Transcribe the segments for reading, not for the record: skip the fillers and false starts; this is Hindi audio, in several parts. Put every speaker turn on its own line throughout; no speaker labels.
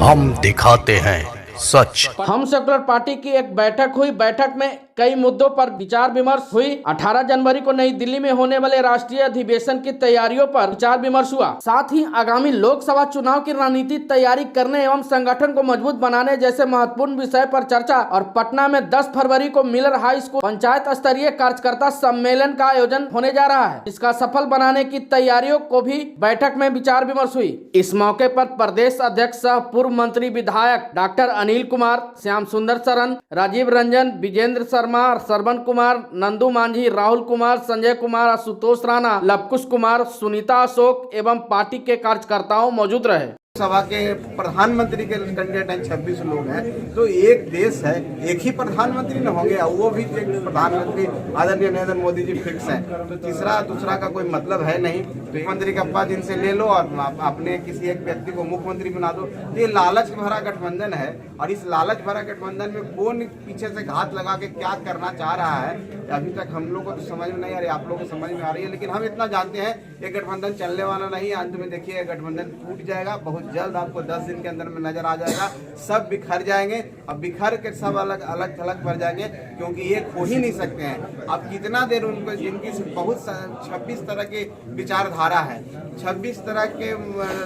हम दिखाते हैं सच।
हम सेकुलर पार्टी की एक बैठक हुई। बैठक में कई मुद्दों पर विचार विमर्श हुई। 18 जनवरी को नई दिल्ली में होने वाले राष्ट्रीय अधिवेशन की तैयारियों पर विचार विमर्श हुआ। साथ ही आगामी लोकसभा चुनाव की रणनीति तैयारी करने एवं संगठन को मजबूत बनाने जैसे महत्वपूर्ण विषय पर चर्चा। और पटना में 10 फरवरी को मिलर हाई स्कूल पंचायत स्तरीय कार्यकर्ता सम्मेलन का आयोजन होने जा रहा है। इसका सफल बनाने की तैयारियों को भी बैठक में विचार विमर्श हुई। इस मौके पर प्रदेश अध्यक्ष सह पूर्व मंत्री विधायक डॉक्टर अनिल कुमार, श्याम सुंदर शरण, राजीव रंजन, विजेंद्र शर्मा, श्रवण कुमार, नंदू मांझी, राहुल कुमार, संजय कुमार, आशुतोष राणा, लवकुश कुमार, सुनीता अशोक एवं पार्टी के कार्यकर्ताओं मौजूद रहे।
सभा के प्रधानमंत्री के कैंडिडेट हैं 26 लोग हैं, तो एक देश है, एक ही प्रधानमंत्री न होंगे, वो भी एक प्रधानमंत्री आदरणीय नरेंद्र मोदी जी फिक्स हैं, तो तीसरा दूसरा का कोई मतलब है नहीं। तो मुख्यमंत्री का पद इनसे ले लो और अपने किसी एक व्यक्ति को मुख्यमंत्री बना दो। ये लालच भरा गठबंधन है और इस लालच भरा गठबंधन में कौन पीछे से घात लगा के क्या करना चाह रहा है अभी तक हम लोग को तो समझ में नहीं आ रही, आप लोगों को समझ में आ रही है, लेकिन हम इतना जानते हैं ये गठबंधन चलने वाला नहीं है। अंत में देखिए गठबंधन टूट जाएगा, बहुत जल्द आपको 10 दिन के अंदर में नजर आ जाएगा। सब बिखर जाएंगे और बिखर के सब अलग अलग थलग पड़ जाएंगे, क्योंकि ये खो ही नहीं सकते हैं। अब कितना देर उनको, जिनकी बहुत 26 तरह की विचारधारा है, 26 तरह के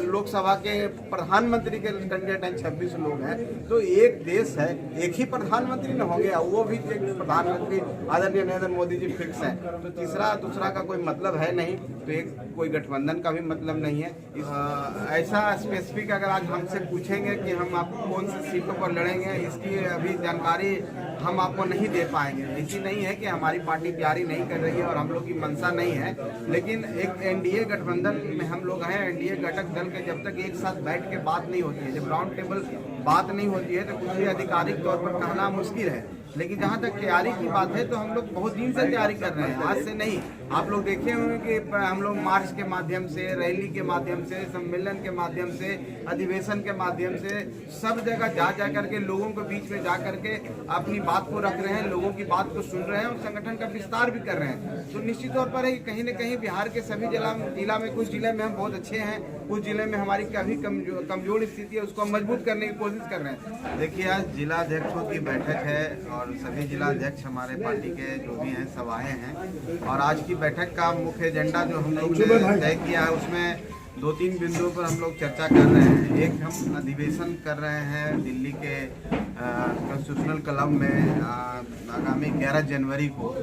लोकसभा के प्रधानमंत्री के कैंडिडेट हैं 26 लोग हैं, तो एक देश है, एक ही प्रधानमंत्री न होंगे, वो भी एक प्रधानमंत्री आदरणीय नरेंद्र मोदी जी फिक्स हैं, तो तीसरा दूसरा का कोई मतलब है नहीं। तो एक कोई गठबंधन का भी मतलब नहीं है। ऐसा स्पेसिफिक अगर आज हमसे पूछेंगे कि हम आपको कौन सी सीटों पर लड़ेंगे, इसकी अभी जानकारी हम आपको नहीं दे पाएंगे। ऐसी नहीं है कि हमारी पार्टी तैयारी नहीं कर रही है और हम लोग की मंशा नहीं है, लेकिन एक एनडीए गठबंधन में हम लोग हैं। एनडीए घटक दल के जब तक एक साथ बैठ के बात नहीं होती है, जब राउंड टेबल बात नहीं होती है, तो कुछ भी आधिकारिक तौर पर कहना मुश्किल है। लेकिन जहाँ तक तैयारी की बात है, तो हम लोग बहुत दिन से तैयारी कर रहे हैं, आज से नहीं। आप लोग देखे होंगे कि हम लोग मार्च के माध्यम से, रैली के माध्यम से, सम्मेलन के माध्यम से, अधिवेशन के माध्यम से सब जगह जा करके लोगों के बीच में जा करके अपनी बात को रख रहे हैं, लोगों की बात को सुन रहे हैं और संगठन का विस्तार भी कर रहे हैं। तो निश्चित तौर पर है कि कहीं न कहीं बिहार के सभी जिला में, कुछ जिले में हम बहुत अच्छे हैं, कुछ जिले में हमारी काफी कमजोर स्थिति है, उसको हम मजबूत करने की कोशिश कर रहे हैं। देखिए आज जिला अध्यक्षों की बैठक है और सभी जिला अध्यक्ष हमारे पार्टी के जो भी हैं सब आए हैं, और आज की बैठक का मुख्य एजेंडा जो हम लोग ने तय किया है उसमें 2-3 बिंदुओं पर हम लोग चर्चा कर रहे हैं। एक, हम अधिवेशन कर रहे हैं दिल्ली के कॉन्स्टिट्यूशनल क्लब में आगामी 11 जनवरी को।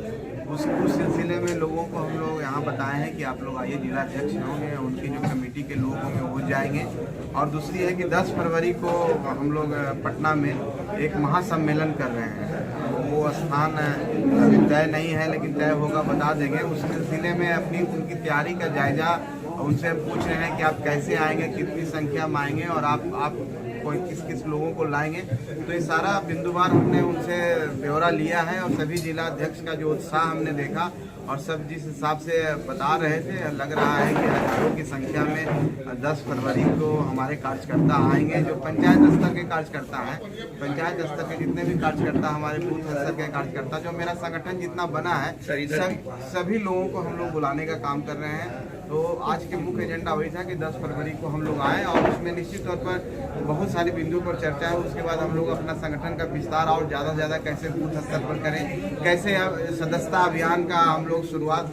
उस सिलसिले में लोगों को हम लोग यहाँ बताए हैं कि आप लोग आइए, जिला अध्यक्ष होंगे, उनकी जो कमेटी के लोग होंगे वो जाएंगे। और दूसरी है कि 10 फरवरी को हम लोग पटना में एक महासम्मेलन कर रहे हैं। वो स्थान अभी तय नहीं है, लेकिन तय होगा बता देंगे। उस सिलसिले में अपनी उनकी तैयारी का जायजा उनसे हम पूछ रहे हैं कि आप कैसे आएंगे, कितनी संख्या में आएंगे और आप कोई किस लोगों को लाएंगे। तो ये सारा बिंदुवार हमने उनसे ब्यौरा लिया है और सभी जिला अध्यक्ष का जो उत्साह हमने देखा और सब जिस हिसाब से बता रहे थे, लग रहा है कि हजारों की संख्या में 10 फरवरी को हमारे कार्यकर्ता आएंगे। जो पंचायत स्तर के कार्यकर्ता हैं, पंचायत स्तर के जितने भी कार्यकर्ता, हमारे बूथ स्तर के कार्यकर्ता, जो मेरा संगठन जितना बना है, सभी लोगों को हम लोग बुलाने का काम कर रहे हैं। तो आज के मुख्य एजेंडा वही था कि 10 फरवरी को हम लोग आए और उसमें निश्चित तौर पर बहुत सारे बिंदुओं पर चर्चा है। उसके बाद हम लोग अपना संगठन का विस्तार और ज़्यादा से ज़्यादा कैसे बूथ स्तर पर करें, कैसे सदस्यता अभियान का हम लोग शुरुआत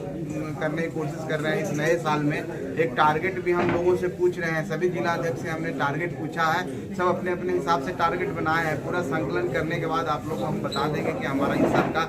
करने की कोशिश कर रहे हैं। इस नए साल में एक टारगेट भी हम लोगों से पूछ रहे हैं, सभी जिला अध्यक्ष से हमने टारगेट पूछा है, सब अपने अपने हिसाब से टारगेट बनाए हैं। पूरा संकलन करने के बाद आप लोग को हम बता देंगे कि हमारा इस साल का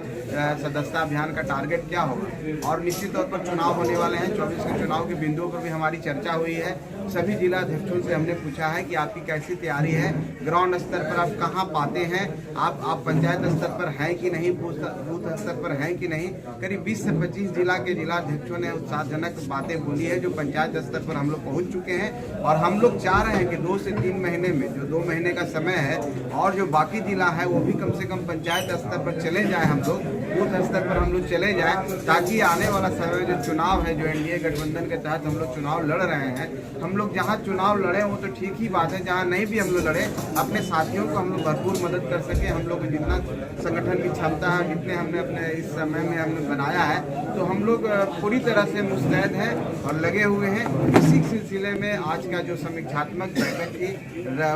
सदस्यता अभियान का टारगेट क्या होगा। और निश्चित तौर पर चुनाव होने वाले हैं, 24 के चुनाव के बिंदुओं पर भी हमारी चर्चा हुई है। सभी जिला अध्यक्षों से हमने पूछा है कि आपकी कैसी तैयारी है, ग्राउंड स्तर पर आप कहाँ पाते हैं, आप पंचायत स्तर पर हैं कि नहीं, बूथ स्तर पर हैं कि नहीं। करीब 20 से 25 जिला के जिला अध्यक्षों ने उत्साहजनक बातें बोली है, जो पंचायत स्तर पर हम लोग पहुंच चुके हैं। और हम लोग चाह रहे हैं कि 2 से 3 महीने में, जो 2 महीने का समय है, और जो बाकी जिला है वो भी कम से कम पंचायत स्तर पर चले जाए हम लोग, बूथ स्तर पर हम लोग चले जाएं, ताकि आने वाला समय जो चुनाव है, जो एनडीए गठबंधन के तहत हम लोग चुनाव लड़ रहे हैं, हम लोग जहां चुनाव लड़े वो तो ठीक ही बात है, जहां नहीं भी हम लोग लड़े अपने साथियों को हम लोग भरपूर मदद कर सके। हम लोग को जितना संगठन की क्षमता है, जितने हमने अपने इस समय में हमने बनाया है, तो हम लोग पूरी तरह से मुस्तैद हैं और लगे हुए हैं। इसी सिलसिले में आज का जो समीक्षात्मक बैठक थी,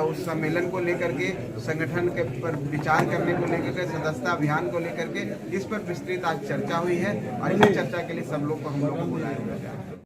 उस सम्मेलन को लेकर के, संगठन के पर विचार करने को लेकर के, सदस्यता अभियान को लेकर के, इस पर विस्तृत आज चर्चा हुई है और इस चर्चा के लिए सब लोग को हम लोग को बुलाया गया है।